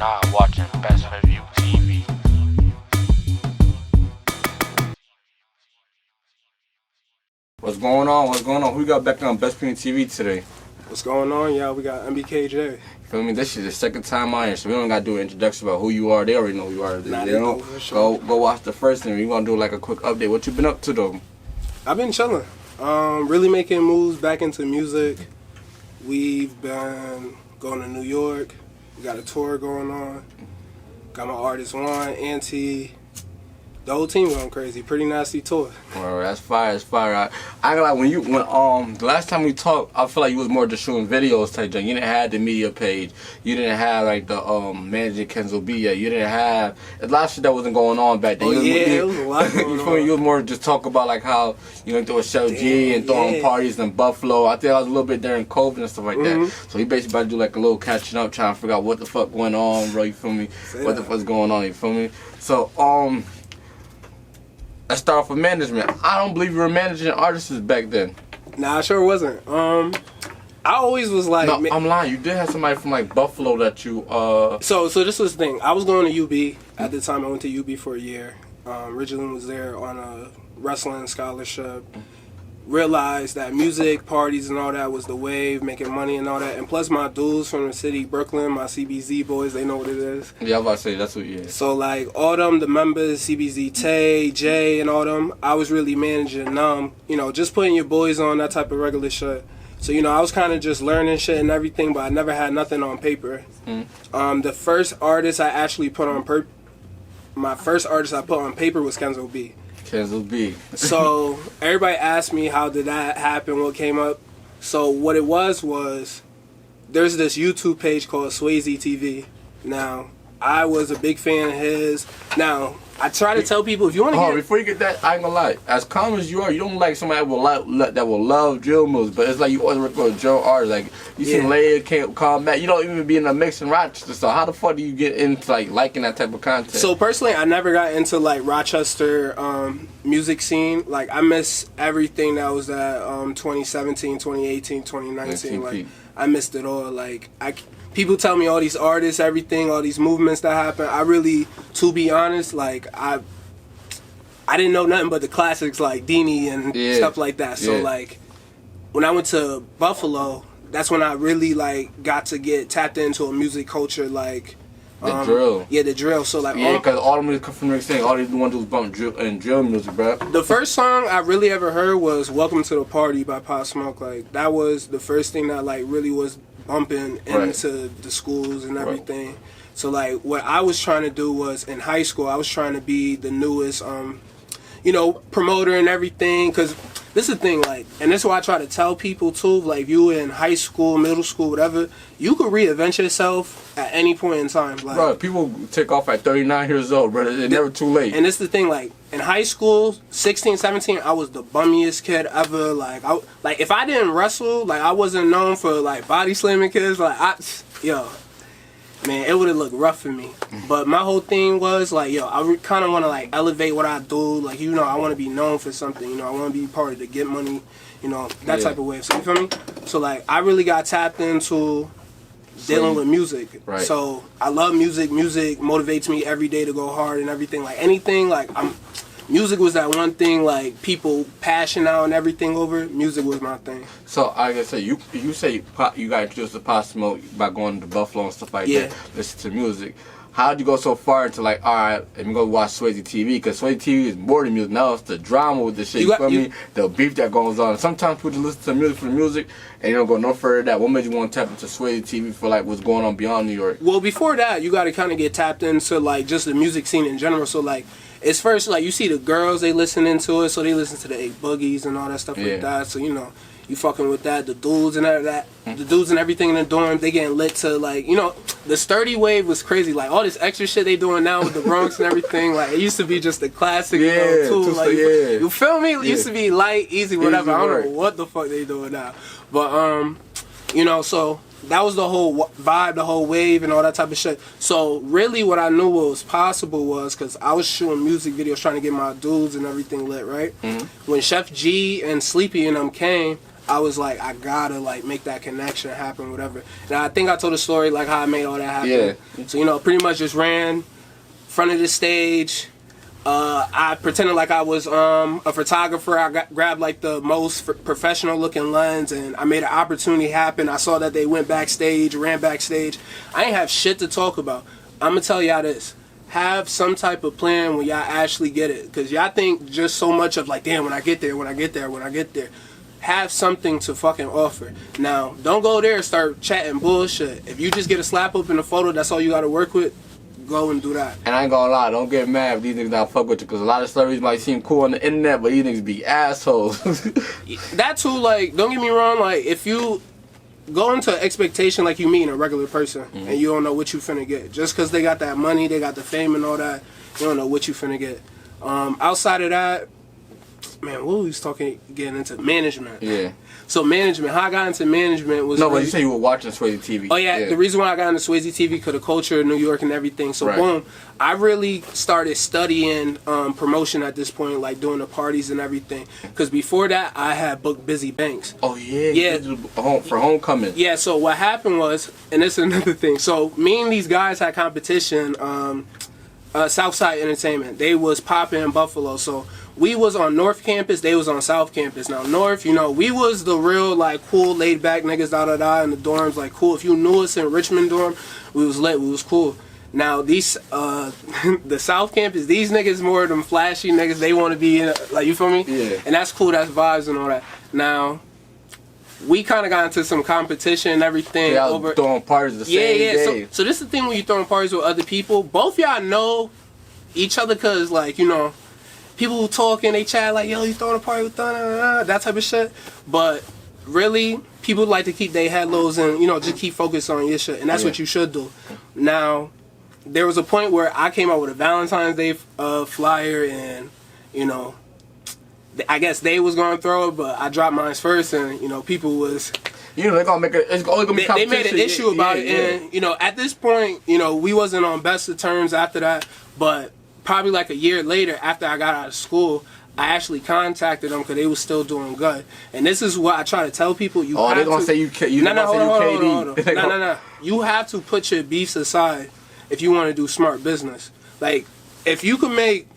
now watching Best for View TV. What's going on? What's going on? Who we got back on BestsPointOfViewTV today? What's going on? Yeah, we got MBK Jay. Feel me? This is the second time on here, so we don't gotta do an introduction about who you are. They already know who you are. Nah, They don't. for sure. Go watch the first thing. We gonna do like a quick update. What you been up to though? I've been chilling. Really making moves back into music. We've been going to New York. We got a tour going on. Got my artist Juan, Auntie. The whole team going crazy. Pretty nasty tour. Well, that's fire. That's fire. I ain't gonna lie, when the last time we talked, I feel like you was more just shooting videos type thing. You didn't have the media page. You didn't have like the managing Kenzo B yet. You didn't have a lot of shit that wasn't going on back then. Oh yeah, it was a lot going on. You was more just talk about like how you went through a Chef G and throwing parties in Buffalo. I think I was a little bit during COVID and stuff like that. So he basically about to do like a little catching up, trying to figure out what the fuck going on, bro. You feel me? What the fuck's going on? You feel me? So let's start off with management. I don't believe you were managing artists back then. Nah, I sure wasn't. I always was like... No, I'm lying. You did have somebody from like Buffalo that you... So this was the thing. I was going to UB. At the time, I went to UB for a year. Originally was there on a wrestling scholarship. Realized that music, parties and all that was the wave, making money and all that. And plus my dudes from the city, Brooklyn, my CBZ boys, they know what it is. Yeah, I was about to say, that's what you is. So like all them, the members, CBZ Tay, Jay and all them, I was really managing them. You know, just putting your boys on, that type of regular shit. So, you know, I was kind of just learning shit and everything, but I never had nothing on paper. The first artist I actually put on my first artist I put on paper was Kenzo B. Kenzo B. So everybody asked me how did that happen, what came up. So what it was there's this YouTube page called Swayze TV. Now I was a big fan of his. Now I try to tell people if you want to get... before you get that, I ain't gonna lie. As calm as you are, you don't like somebody that will love drill moves, but it's like you always work with a drill artist. Like you seen Leia can't come back. You don't even be in a mix in Rochester. So how the fuck do you get into like liking that type of content? So personally, I never got into like Rochester music scene. Like I miss everything that was at 2017, 2018, 2019. Like I missed it all. Like people tell me all these artists, everything, all these movements that happen. I really, to be honest, like I didn't know nothing but the classics like Deanie and stuff like that. So like when I went to Buffalo, that's when I really like got to get tapped into a music culture like the drill. Yeah, the drill. So like because all the music come from Rick saying all these ones was bump drill music, bro. The first song I really ever heard was "Welcome to the Party" by Pop Smoke. Like that was the first thing that like really was bumping into the schools and everything. So like what I was trying to do was in high school I was trying to be the newest you know, promoter and everything, because this is the thing, like, and this is why I try to tell people too, like, if you in high school, middle school, whatever, you could reinvent yourself at any point in time. Like, bro, people take off at 39 years old, bro. It's never too late. And it's the thing, like, in high school, 16, 17, I was the bummiest kid ever. Like, if I didn't wrestle, like, I wasn't known for, like, body slamming kids. Like, man, it would have looked rough for me. But my whole thing was, like, yo, I kind of want to, like, elevate what I do. Like, you know, I want to be known for something. You know, I want to be part of the get money, you know, that type of wave. So, you feel me? So, like, I really got tapped into dealing with music. So, I love music. Music motivates me every day to go hard and everything. Like, anything, like, music was that one thing, like, people passion out and everything over. Music was my thing. So, like I said, you say you got introduced to Pop Smoke by going to Buffalo and stuff like that, listen to music. How'd you go so far into like, alright, let me go watch Swayze TV? Because Swayze TV is more than music. Now it's the drama with the shit, you feel me? The beef that goes on. Sometimes people just listen to music for the music and you don't go no further than that. What made you want to tap into Swayze TV for like what's going on beyond New York? Well, before that, you got to kind of get tapped into like just the music scene in general. So like, it's first like you see the girls, they listening to it, so they listen to the 8 Boogies and all that stuff like that. So you know, you fucking with that. The dudes and that, the dudes and everything in the dorm, they getting lit to like, you know, the sturdy wave was crazy. Like all this extra shit they doing now with the Bronx and everything. Like it used to be just the classic, you know, too. Like you feel me? It used to be light, easy, whatever. I don't know what the fuck they doing now, but you know, so. That was the whole vibe, the whole wave, and all that type of shit. So really, what I knew was possible was because I was shooting music videos, trying to get my dudes and everything lit, right? When Chef G and Sleepy and them came, I was like, I gotta like make that connection happen, whatever. And I think I told a story like how I made all that happen. Yeah. So, you know, pretty much just ran front of the stage. I pretended like I was a photographer. I grabbed like the most professional looking lens, and I made an opportunity happen. I saw that they went backstage, ran backstage. I ain't have shit to talk about. I'm gonna tell y'all this. Have some type of plan when y'all actually get it. Because y'all think just so much of like, damn, when I get there. Have something to fucking offer. Now, don't go there and start chatting bullshit. If you just get a slap up in a photo, that's all you gotta work with. Go and do that. And I ain't gonna lie, don't get mad if these niggas not fuck with you, because a lot of stories might seem cool on the internet, but these niggas be assholes. That too, like, don't get me wrong, like, if you go into expectation like you meet a regular person, and you don't know what you finna get. Just because they got that money, they got the fame and all that, you don't know what you finna get. Outside of that, man, what was getting into management? Yeah. So management, how I got into management was... No, but you say you were watching Swayze TV. Oh, yeah, the reason why I got into Swayze TV because the culture of New York and everything. So, boom, I really started studying promotion at this point, like doing the parties and everything. Because before that, I had booked Busy Banks. Oh, yeah? For Homecoming. Yeah, so what happened was, and this is another thing. So, me and these guys had competition, Southside Entertainment. They was popping in Buffalo, so... We was on North Campus, they was on South Campus. Now, North, you know, we was the real, like, cool, laid-back niggas, da-da-da, in the dorms. Like, cool. If you knew us in Richmond dorm, we was lit, we was cool. Now, these, the South Campus, these niggas more of them flashy niggas. They want to be in, like, you feel me? Yeah. And that's cool, that's vibes and all that. Now, we kind of got into some competition and everything. Yeah, over throwing parties the same day. So this is the thing when you throwing parties with other people. Both y'all know each other because, like, you know, people talking, they chat like, yo, you throwing a party with that type of shit. But really, people like to keep their head lows and, you know, just keep focused on your shit. And that's what you should do. Now, there was a point where I came out with a Valentine's Day flyer and, you know, I guess they was going to throw it, but I dropped mine first and, you know, people was... You know, they're going to make it, it's only going to be competition. They made an issue about it. And, you know, at this point, you know, we wasn't on best of terms after that, but... Probably like a year later, after I got out of school, I actually contacted them because they was still doing good. And this is what I try to tell people. You they're going to say you KD. No. You have to put your beefs aside if you want to do smart business. Like, if you can make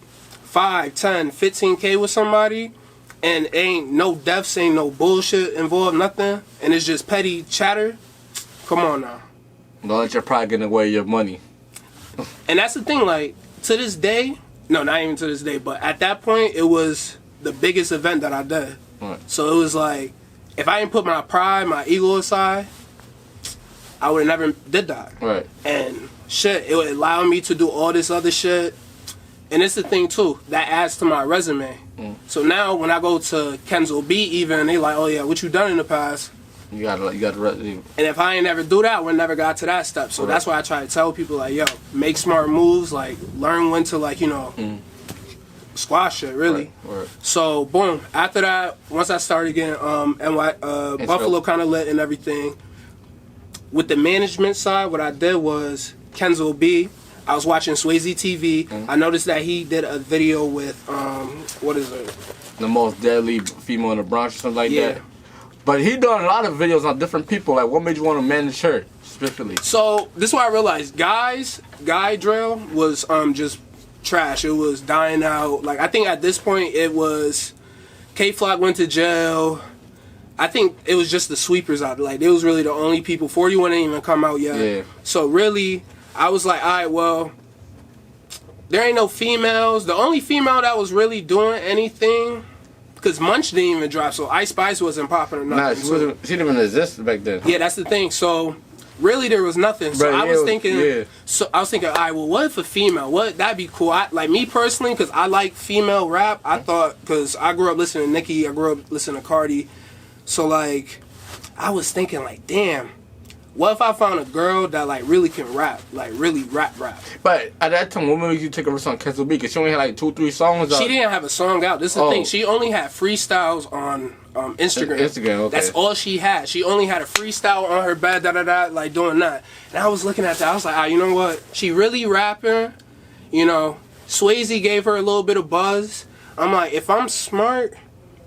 5, 10, 15K with somebody and ain't no deaths, ain't no bullshit involved, nothing, and it's just petty chatter, come on now. Don't let your pride get in the way of your money. And that's the thing, like, to this day, no, not even to this day, but at that point, it was the biggest event that I did. Right. So it was like, if I didn't put my pride, my ego aside, I would have never did that. Right. And shit, it would allow me to do all this other shit. And it's the thing, too, that adds to my resume. So now, when I go to Kenzo B, even, they like, oh, yeah, what you done in the past? You gotta and if I ain't never do that, I would never got to that step. So that's why I try to tell people, like, yo, make smart moves, like, learn when to, like, you know, squash it, really. Right. So, boom, after that, once I started getting Buffalo kind of lit and everything, with the management side, what I did was Kenzo B, I was watching Swayze TV. I noticed that he did a video with, what is it? The most deadly female in the Bronx or something like that. But he done a lot of videos on different people. Like, what made you want to manage her specifically? So this is what I realized. Guy drill was just trash. It was dying out. Like, I think at this point it was K-Flock went to jail. I think it was just the sweepers out. Like, it was really the only people. 41 didn't even come out yet. Yeah. So really, I was like, all right, well, there ain't no females. The only female that was really doing anything. Because Munch didn't even drop, so Ice Spice wasn't popping or nothing. Nah, she didn't even exist back then. Yeah, that's the thing. So really, there was nothing. So I was thinking, all right, well, what if a female? That'd be cool. Like me personally, because I like female rap. I thought, because I grew up listening to Nicki, I grew up listening to Cardi. So like, I was thinking like, damn. What if I found a girl that like really can rap, like really rap? But at that time, what made you take over on Kenzo B? Because she only had like 2-3 songs out. She didn't have a song out. This is the thing. She only had freestyles on Instagram. Okay. That's all she had. She only had a freestyle on her bed, like doing that. And I was looking at that. I was like, you know what? She really rapping. You know, Swayze gave her a little bit of buzz. I'm like, if I'm smart,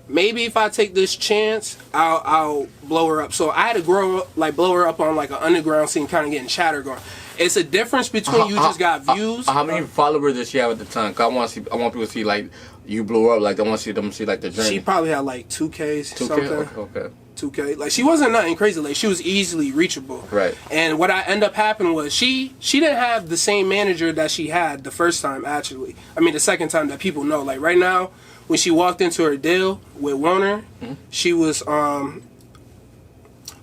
maybe if I take this chance, I'll blow her up. So I had to blow her up on like an underground scene, kind of getting chatter going. It's a difference between you just got views. How many followers did she have at the time? 'Cause I want people to see like you blew her up. Like I want to see them see like the journey. She probably had like 2K something. Okay. 2K. Like she wasn't nothing crazy. Like she was easily reachable. Right. And what I end up happening was she didn't have the same manager that she had the first time. Actually, I mean the second time that people know. Like right now, when she walked into her deal with Warner, she was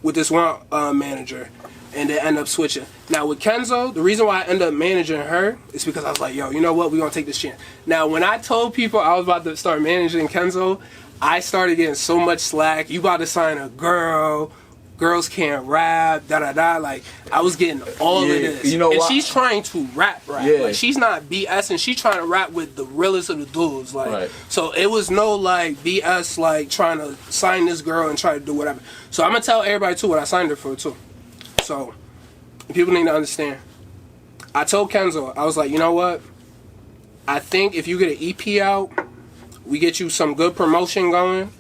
with this one manager, and they end up switching. Now with Kenzo, the reason why I end up managing her is because I was like, yo, you know what? We're gonna take this chance. Now when I told people I was about to start managing Kenzo, I started getting so much slack. You about to sign a girl. Girls can't rap, da-da-da. Like, I was getting all of this. You know and what? she's trying to rap. Yeah. Like, she's not BS, and she's trying to rap with the realest of the dudes. Like, Right. So it was no, like, BS, like, trying to sign this girl and try to do whatever. So I'm going to tell everybody, too, what I signed her for, too. So, people need to understand. I told Kenzo, I was like, you know what? I think if you get an EP out, we get you some good promotion going.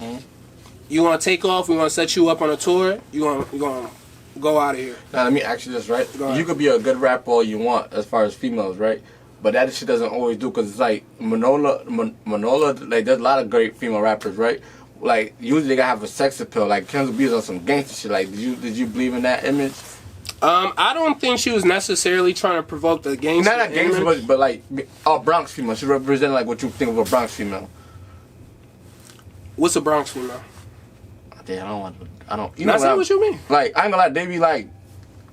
You want to take off? We want to set you up on a tour. You want to go out of here. Now let me ask you this, right? You could be a good rapper all you want as far as females, right? But that shit doesn't always do because it's like Manola, like there's a lot of great female rappers, right? Like usually they gotta have a sex appeal. Like Kenzo B is on some gangster shit. Like did you believe in that image? I don't think she was necessarily trying to provoke the gangster. Not gangster, but like a Bronx female. She represented like what you think of a Bronx female. What's a Bronx female? I don't. You know what you mean? Like I ain't gonna lie, they be like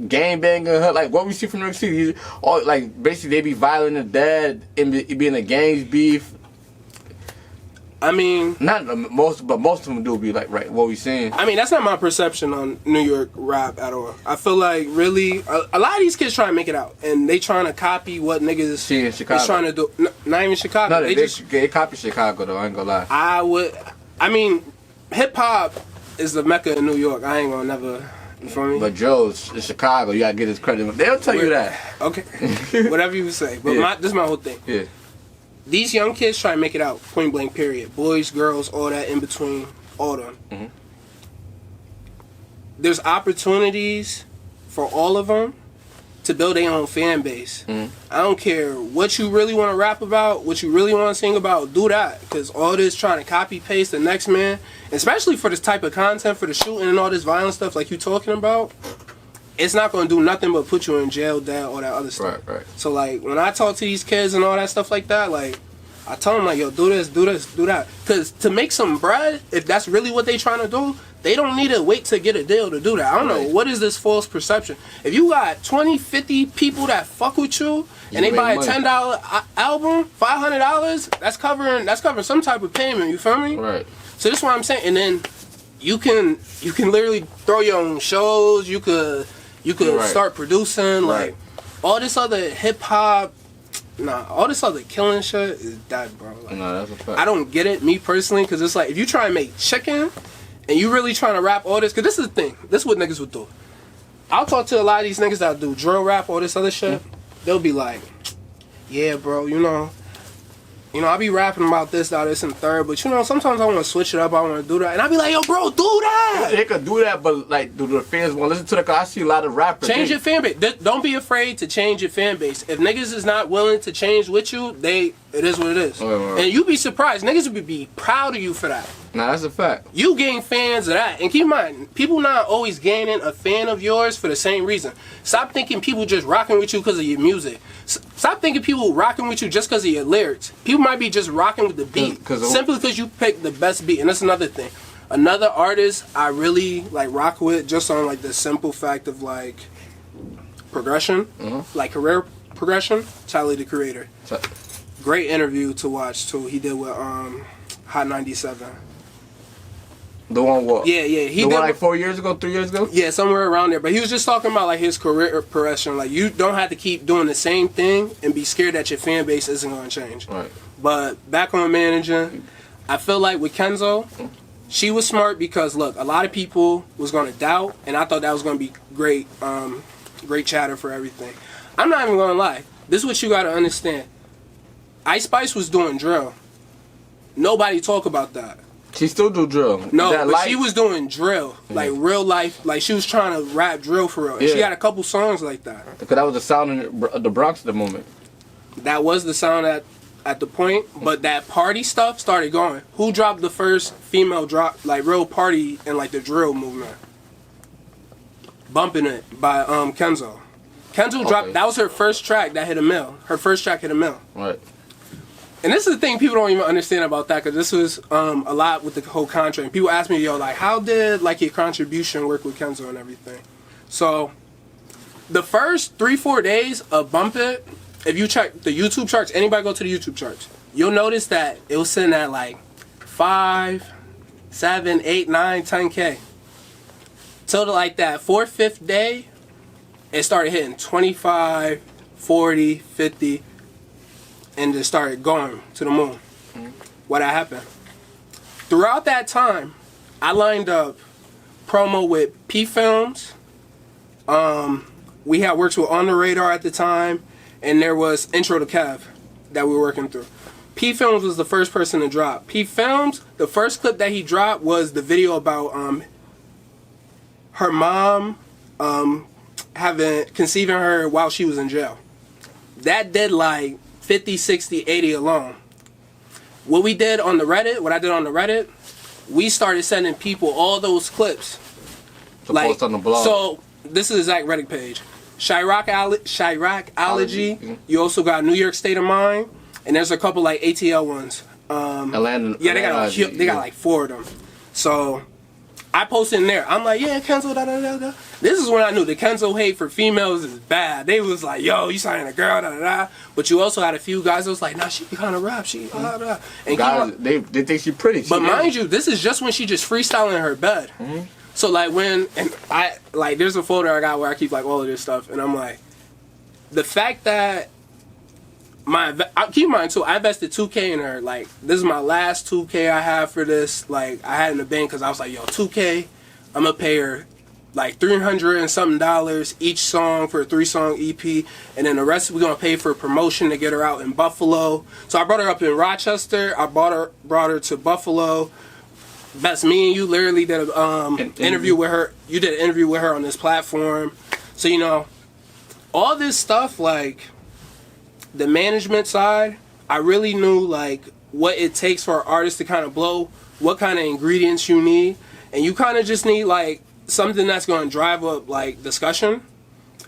gang banging her. Like what we see from New York City, all like basically they be violent and dead and be in the gangs beef. I mean, not most, but most of them do be like right. What we seeing? I mean, that's not my perception on New York rap at all. I feel like really a lot of these kids try to make it out, and they trying to copy what niggas is trying to do. Not even Chicago. No, they copy Chicago though. I ain't gonna lie. I mean, hip hop is the mecca in New York. I ain't gonna never. You feel me? But Joe's in Chicago. You gotta get his credit. They'll tell you that. Okay. Whatever you say. But this is my whole thing. Yeah. These young kids try to make it out, point blank, period. Boys, girls, all that in between, all them. Mm-hmm. There's opportunities for all of them to build their own fan base. Mm-hmm. I don't care what you really want to rap about, what you really want to sing about, do that. Because all this trying to copy paste the next man, especially for this type of content, for the shooting and all this violent stuff like you talking about, it's not going to do nothing but put you in jail, dead, all that other stuff. Right. So, like, when I talk to these kids and all that stuff like that, like, I tell them, like, yo, do this, do that. Because to make some bread, if that's really what they trying to do, they don't need to wait to get a deal to do that. I don't know. What is this false perception? If you got 20, 50 people that fuck with you and they buy a $10 album, $500, that's covering some type of payment, you feel me? Right. So this is what I'm saying. And then you can literally throw your own shows, you could start producing, like all this other hip hop, all this other killing shit is dead, bro. Like, no, that's a fact. I don't get it, me personally, because it's like if you try and make chicken and you really trying to rap all this, because this is the thing, this is what niggas would do. I'll talk to a lot of these niggas that do drill rap, all this other shit. They'll be like, yeah, bro, you know, I be rapping about this, that, this, and third, but sometimes I want to switch it up. I want to do that, and I be like, yo, bro, do that. They could do that, but like, do the fans want to listen to that? Cause I see a lot of rappers. Change your fan base. Don't be afraid to change your fan base. If niggas is not willing to change with you, it is what it is. And you be surprised. Niggas would be proud of you for that. Nah, that's a fact. You gain fans of that. And keep in mind, people not always gaining a fan of yours for the same reason. Stop thinking people just rocking with you because of your music. Stop thinking people rocking with you just because of your lyrics. People might be just rocking with the beat simply because you picked the best beat. And that's another thing. Another artist I really like rock with just on like the simple fact of like progression, like career progression, Tyler the Creator. Great interview to watch too. He did with Hot 97. The one what? Yeah. He did one like 4 years ago, 3 years ago? Yeah, somewhere around there. But he was just talking about like his career progression. Like you don't have to keep doing the same thing and be scared that your fan base isn't going to change. Right. But back on managing, I feel like with Kenzo, she was smart because look, a lot of people was going to doubt, and I thought that was going to be great, great chatter for everything. I'm not even going to lie. This is what you got to understand. Ice Spice was doing drill. Nobody talk about that. She still do drill. No, but she was doing drill, like real life. Like she was trying to rap drill for real. And she had a couple songs like that. Because that was the sound of the Bronx at the moment. That was the sound at the point, but that party stuff started going. Who dropped the first female drop, like real party and like the drill movement? Bumping It by Kenzo. Kenzo dropped, that was her first track that hit a mill. Her first track hit a mill. Right. And this is the thing people don't even understand about that, because this was a lot with the whole contract. And people ask me, yo, like, how did like your contribution work with Kenzo and everything? So, the first 3-4 days of Bump It, if you check the YouTube charts, anybody go to the YouTube charts, you'll notice that it was sitting at like 5, 7, 8, 9, 10K. Till like that 4th, 5th day, it started hitting 25, 40, 50. And just started going to the moon. What happened? Throughout that time, I lined up promo with P Films. We had worked with On The Radar at the time, and there was Intro to Kev that we were working through. P Films was the first person to drop. P Films, the first clip that he dropped was the video about her mom conceiving her while she was in jail. That did like 50, 60, 80 alone. What we did on the Reddit, what I did on the Reddit, we started sending people all those clips. To post on the blog. So, this is the exact Reddit page. Chiracology. You also got New York State of Mind. And there's a couple like ATL ones. Atlanta. Yeah, they got like 4 of them. So, I posted in there. I'm like, yeah, Kenzo, da da da da. This is when I knew the Kenzo hate for females is bad. They was like, yo, you signing a girl, da da da. But you also had a few guys that was like, nah, she kind of rap, she da da. And guys, they think she pretty. But mind you, this is just when she just freestyling in her bed. So like there's a folder I got where I keep like all of this stuff, and I'm like, the fact that keep in mind too, I invested $2K in her. Like, this is my last $2K I have for this. Like, I had in the bank because I was like, yo, $2K, I'm gonna pay her like $300 and something each song for a 3-song EP, and then the rest we're gonna pay for promotion to get her out in Buffalo. So I brought her up in Rochester. I brought her to Buffalo. That's me and you literally did an interview with her. You did an interview with her on this platform. So you know, all this stuff like. The management side, I really knew like what it takes for an artist to kind of blow, what kind of ingredients you need, and you kind of just need like something that's going to drive up like discussion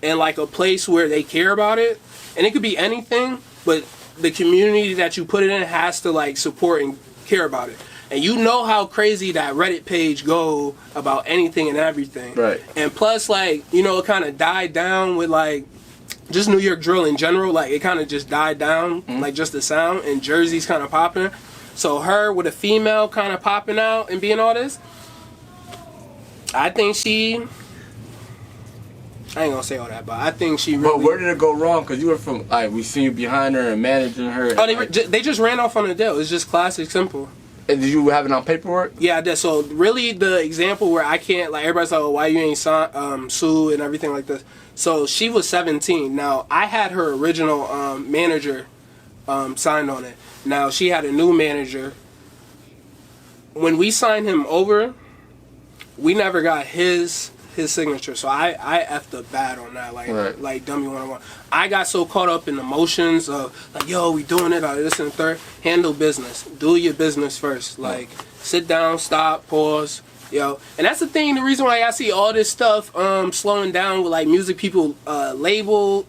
and like a place where they care about it. And it could be anything, but the community that you put it in has to like support and care about it. And you know how crazy that Reddit page go about anything and everything. Right. And plus like, you know, it kind of died down with like just New York drill in general, like it kind of just died down, like just the sound, and Jersey's kind of popping. So her with a female kind of popping out and being all this, I think I ain't gonna say all that, but I think she really. But where did it go wrong? Because you were from, we seen you behind her and managing her. Oh, they just ran off on the deal. It's just classic, simple. And did you have it on paperwork? Yeah, I did. So really the example where I can't, like everybody's like, oh, why you ain't sue and everything like this. So she was 17. Now, I had her original manager signed on it. Now, she had a new manager. When we signed him over, we never got his signature. So I effed up bad on that, like dummy 101. I got so caught up in emotions of, like, yo, we doing it, or this and the third. Handle business. Do your business first. Like, sit down, stop, pause. Yo, and that's the thing, the reason why I see all this stuff slowing down with like music people people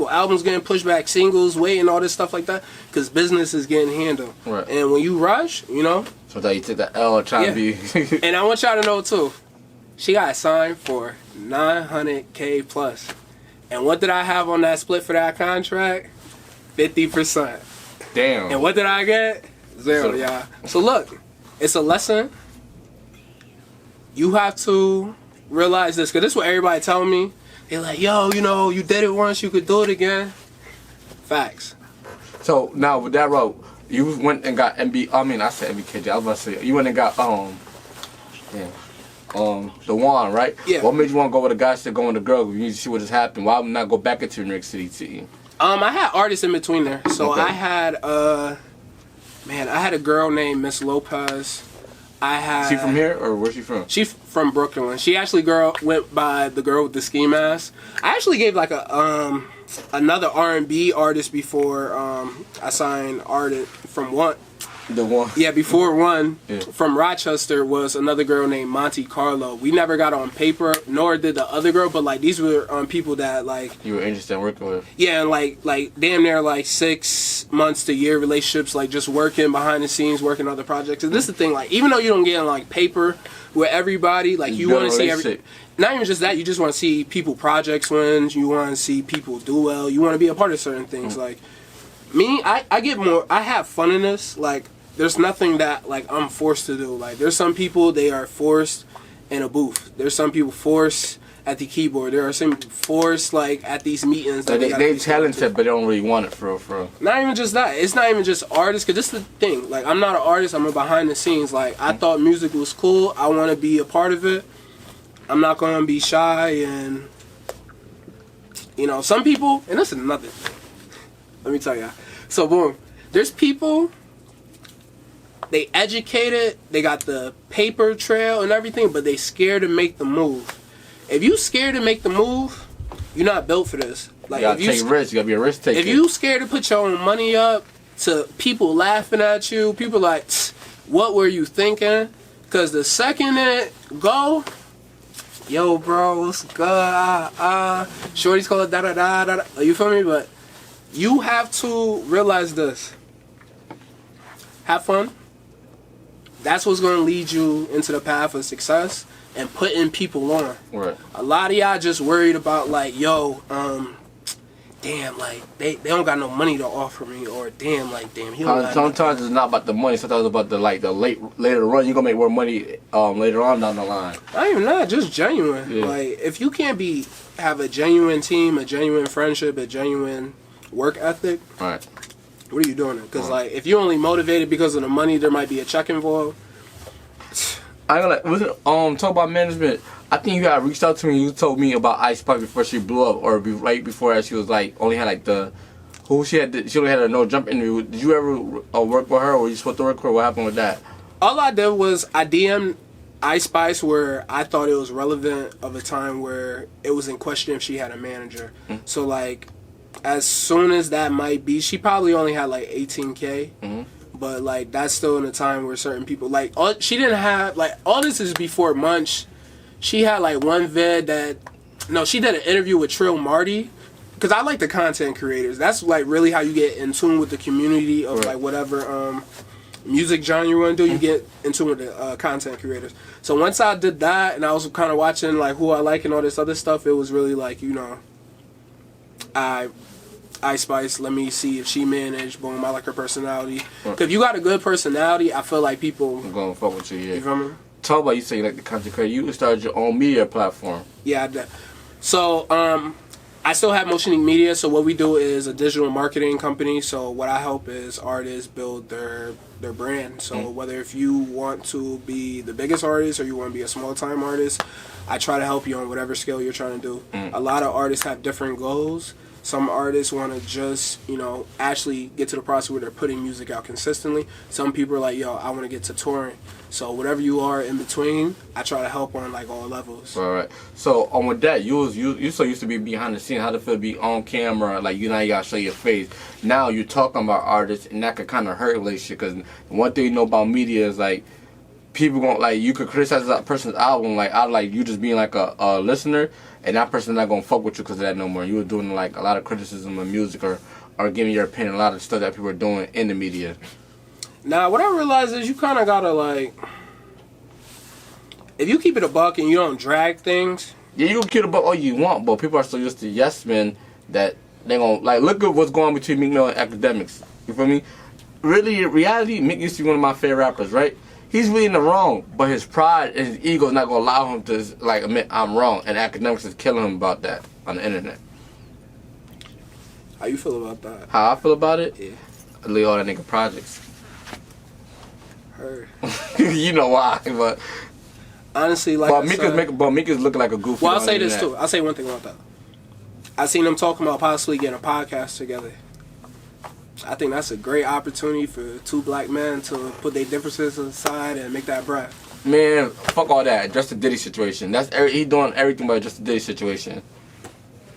albums getting pushed back, singles, waiting, all this stuff like that, because business is getting handled. Right. And when you rush, you know. So that you took the L trying to be. And I want y'all to know too, she got signed for $900K plus. And what did I have on that split for that contract? 50%. Damn. And what did I get? 0, y'all. So look, it's a lesson. You have to realize this, because this is what everybody telling me. They're like, yo, you know, you did it once, you could do it again. Facts. So now with that road, you went and got MBK Jay. I was about to say, you went and got the Juan, right? Yeah. What made you want to go with a guy instead of going with a girl? You need to see what has happened. Why not go back into New York City team? I had artists in between there. So I had I had a girl named Miss Lopez. I had. She from here or where's she from? She from Brooklyn. She actually went by the girl with the ski mask. I actually gave like a another R&B artist before I signed artist from one. The one. Yeah, before one Yeah. from Rochester was another girl named Monte Carlo. We never got on paper, nor did the other girl, but like these were people that like You were interested in working with. yeah, and like damn near like 6 months to year relationships, like just working behind the scenes, working other projects. And this is the thing, like even though you don't get in like paper with everybody, like you want to see every. Not even just that, you just want to see people projects win. You want to see people do well. You want to be a part of certain things. Like me, I get more. I have fun in this. Like there's nothing that like I'm forced to do. Like there's some people they are forced in a booth. There's some people forced at the keyboard. There are some people forced like at these meetings. So they talented, but they don't really want it for real. Not even just that. It's not even just artists. Cause this is the thing. Like I'm not an artist. I'm a behind the scenes. Like I thought music was cool. I want to be a part of it. I'm not going to be shy and, you know, some people, and this is another thing. Let me tell you. So, boom. There's people, they educated, they got the paper trail and everything, but they scared to make the move. If you scared to make the move, you're not built for this. Like, You gotta take risks. You gotta be a risk taker. If you scared to put your own money up to people laughing at you, people like, what were you thinking? Because the second it go... Yo, bro, what's good? Shorty's call it da da da da. You feel me? But you have to realize this. Have fun. That's what's going to lead you into the path of success and putting people on. Right. A lot of y'all just worried about like, yo, damn, like they don't got no money to offer me, or damn, he don't got Sometimes it's not about the money. Sometimes it's about the later run. You're gonna make more money later on down the line. Not even that, just genuine. Yeah. Like if you can't have a genuine team, a genuine friendship, a genuine work ethic, Right. what are you doing? Because like if you're only motivated because of the money, there might be a check involved. I talk about management. I think you got reached out to me. You told me about Ice Spice before she blew up, or right before that she was like only had like she only had a no jump interview. Did you ever work with her, or were you supposed to work with her? What happened with that? All I did was I DM'd Ice Spice where I thought it was relevant of a time where it was in question if she had a manager. So like as soon as that might be, she probably only had like 18K. But like that's still in a time where certain people like she didn't have like all this is before Munch. She had like one vid she did an interview with Trill Marty, because I like the content creators. That's like really how you get in tune with the community of like whatever music genre you want to do. You get in tune with the content creators. So once I did that and I was kind of watching like who I like and all this other stuff, it was really like, you know, Ice Spice, let me see if she managed. Boom, I like her personality. Because if you got a good personality, I feel like people... I'm gonna fuck with you, yeah. You feel me? Talk about you say you like the content creator. You started your own media platform. Yeah, I did. So, I still have Mocheniq Media. So what we do is a digital marketing company. So what I help is artists build their brand. So whether if you want to be the biggest artist or you want to be a small time artist, I try to help you on whatever scale you're trying to do. A lot of artists have different goals. Some artists want to just, you know, actually get to the process where they're putting music out consistently. Some people are like, yo, I want to get to touring. So whatever you are in between, I try to help on like all levels. All right. So with that, you so used to be behind the scene. How to feel to be on camera? Like you gotta show your face. Now you're talking about artists, and that could kind of hurt relationship. Because one thing you know about media is like people gonna like you could criticize that person's album like out like you just being like a listener, and that person's not gonna fuck with you because of that no more. You were doing like a lot of criticism of music or giving your opinion, a lot of stuff that people are doing in the media. Now, what I realize is you kind of gotta like, if you keep it a buck and you don't drag things. Yeah, you can keep it a buck all you want, but people are so used to yes men that they gonna like look at what's going on between Meek Mill and academics. You feel me? Really, in reality, Meek used to be one of my favorite rappers, right? He's really in the wrong, but his pride and his ego is not gonna allow him to like admit I'm wrong, and academics is killing him about that on the internet. How you feel about that? How I feel about it? Yeah. I leave all that nigga projects. Heard. You know why, but honestly, like Meek is looking like a goofy. Well, I'll say this too. I'll say one thing about that. I seen them talking about possibly getting a podcast together. I think that's a great opportunity for two black men to put their differences aside and make that bread. Man, fuck all that. Just a Diddy situation. He doing everything but just a Diddy situation.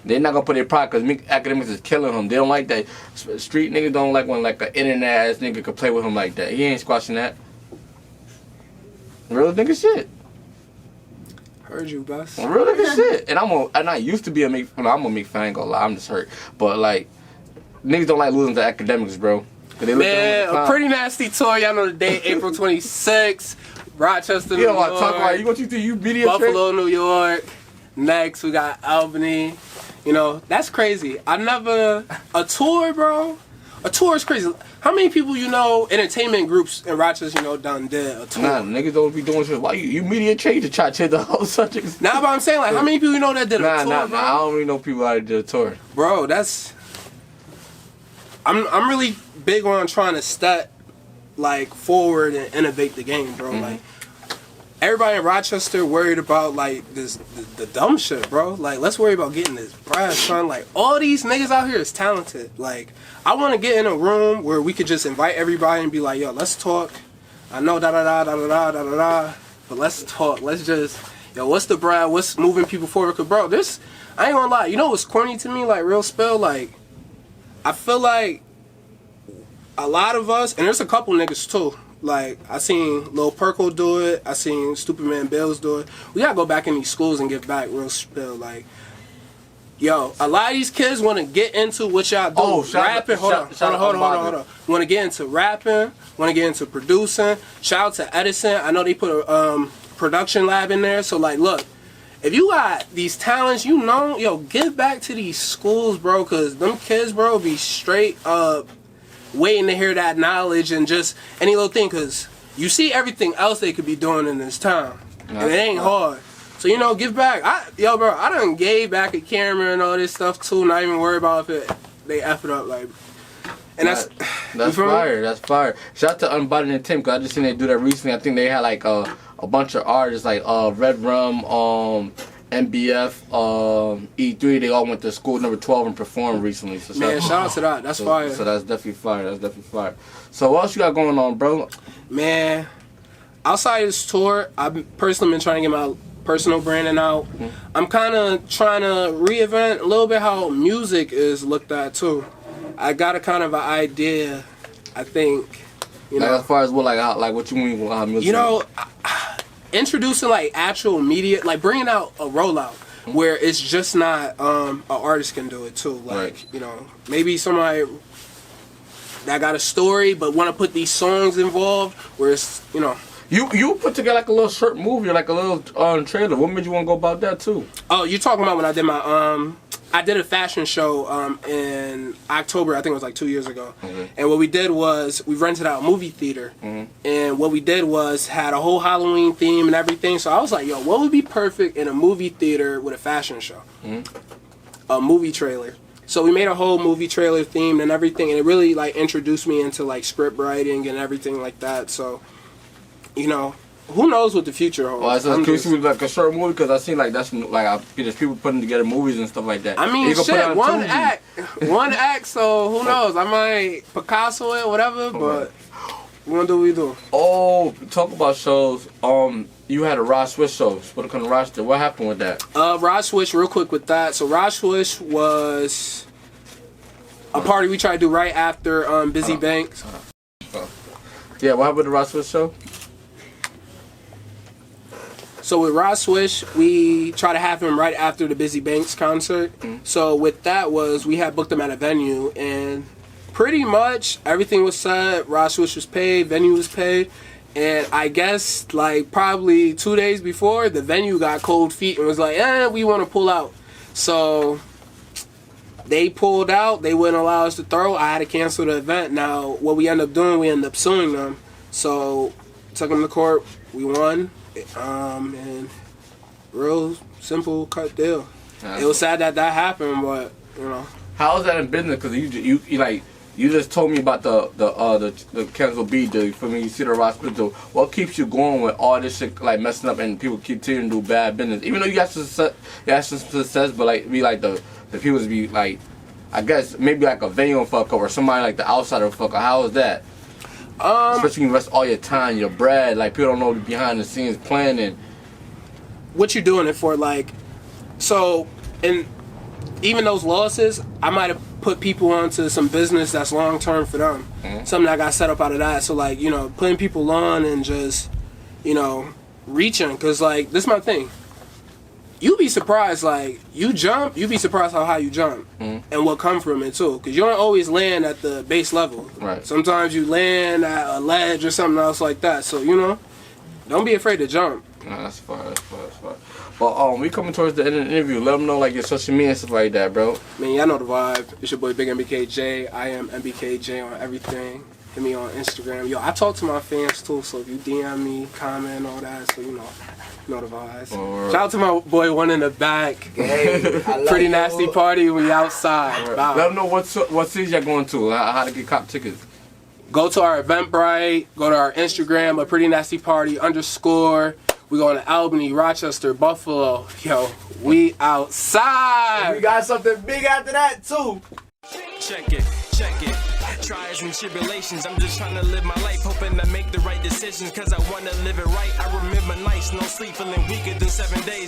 They're not gonna put their pride because academics is killing him. They don't like that. Street niggas don't like when like an internet ass nigga could play with him like that. He ain't squashing that. Real nigga shit. Heard you, Bess. Real nigga shit. And I used to be a Meek. I'm a Meek fan. I ain't gonna lie. I'm just hurt. But like, niggas don't like losing to academics, bro. Man, a pretty nasty tour. Y'all know the date, April 26th. Rochester, New You don't York. want to talk about you. What you think? You media Buffalo, New York. Next, we got Albany. You know, that's crazy. A tour, bro. A tour is crazy. How many people you know, entertainment groups in Rochester, done did a tour? Nah, niggas don't be doing shit. Why you media change to try to change the whole subject? Nah, but I'm saying, like, how many people you know that did a tour, bro? I don't really know people that did a tour. Bro, that's... I'm really big on trying to step, like, forward and innovate the game, bro. Mm-hmm. Like, everybody in Rochester worried about, like, the dumb shit, bro. Like, let's worry about getting this bread, son. Like, all these niggas out here is talented. Like, I want to get in a room where we could just invite everybody and be like, yo, let's talk. I know da-da-da, but let's talk. Let's just, yo, what's the bread? What's moving people forward? Because, bro, I ain't gonna lie. You know what's corny to me? Like, real spill, like, I feel like a lot of us, and there's a couple niggas, too. Like, I seen Lil Perko do it. I seen Stupid Man Bills do it. We gotta go back in these schools and give back real spill. Like, yo, a lot of these kids want to get into what y'all do. Oh, rapping. Hold on. Want to get into rapping. Want to get into producing. Shout out to Edison. I know they put a production lab in there. So, like, look, if you got these talents, yo, give back to these schools, bro. Because them kids, bro, be straight up waiting to hear that knowledge and just any little thing, because you see everything else they could be doing in this town, and it ain't hard. So, give back. I done gave back a camera and all this stuff too, not even worry about if they F it up, like. And that's fire. That's fire. Shout out to Unbodied and Tim, because I just seen they do that recently. I think they had like a bunch of artists like Red Rum, MBF, E3, they all went to school number 12 and performed recently. So man, shout out to that. That's fire. So that's definitely fire. So what else you got going on, bro? Man, outside of this tour, I've personally been trying to get my personal branding out. Mm-hmm. I'm kind of trying to reinvent a little bit how music is looked at too. I got a kind of an idea, I think. Like as far as what, like what you mean with how music? Introducing like actual media, like bringing out a rollout where it's just not an artist can do it too. Like, right. Maybe somebody that got a story but want to put these songs involved where it's, You put together like a little short movie, like a little trailer. What made you want to go about that too? Oh, you talking about when I did my I did a fashion show in October, I think it was like 2 years ago. Mm-hmm. And what we did was we rented out a movie theater. Mm-hmm. And what we did was had a whole Halloween theme and everything. So I was like, yo, what would be perfect in a movie theater with a fashion show? Mm-hmm. A movie trailer. So we made a whole movie trailer theme and everything. And it really like introduced me into like script writing and everything like that. So, who knows what the future holds? Well, so can you see like a short movie? Because I seen like that's like there's people putting together movies and stuff like that. I mean, shit, one act. So who knows? I might Picasso it, whatever. But we gonna do what we do. Oh, talk about shows. You had a Rod Swish show. What kind of roster? What happened with that? Rod Swish, real quick with that. So Rod Swish was a party we tried to do right after Busy Banks. Yeah, what happened with the Rod Swish show? So with Rod Swish, we try to have him right after the Busy Banks concert. Mm-hmm. So with that we had booked him at a venue, and pretty much everything was set. Rod Swish was paid, venue was paid, and I guess like probably 2 days before, the venue got cold feet and was like, we want to pull out. So they pulled out. They wouldn't allow us to throw. I had to cancel the event. Now what we ended up doing, we ended up suing them. So took them to court. We won. And real simple cut deal. It was sad that happened, but How is that in business? Because you just told me about the Kenzo B deal. For me, you see the hospital. What keeps you going with all this shit like messing up and people continue to do bad business? Even though you got some success, but like the people be like I guess maybe like a venue fuck up or somebody like the outsider fuck up? How is that? Especially when you invest all your time, your bread, like people don't know the behind the scenes planning. What you doing it for? Like, so, and even those losses, I might have put people onto some business that's long term for them. Something that got set up out of that. So like, you know, putting people on and just, you know, reaching, cause like this is my thing. You be surprised, like you jump, you be surprised how high you jump and what come from it too. Cause you don't always land at the base level. Right. Sometimes you land at a ledge or something else like that. So you know, don't be afraid to jump. Nah, that's fine. But we coming towards the end of the interview. Let them know like your social media and stuff like that, bro. Man, y'all know the vibe. It's your boy Big MBK Jay. I am MBK Jay on everything. Hit me on Instagram. Yo, I talk to my fans too, so if you DM me, comment, all that, so you know the vibes. Shout out to my boy One in the Back. Hey, Pretty Nasty Party, we outside. Right. Let them know what cities y'all going to, how to get cop tickets. Go to our Eventbrite, go to our Instagram, a Pretty Nasty Party _. We going to Albany, Rochester, Buffalo. Yo, we outside. And we got something big after that too. Check it. Trials and tribulations, I'm just trying to live my life, hoping to make the right decisions, cause I wanna live it right. I remember nights, no sleep, feeling weaker than 7 days.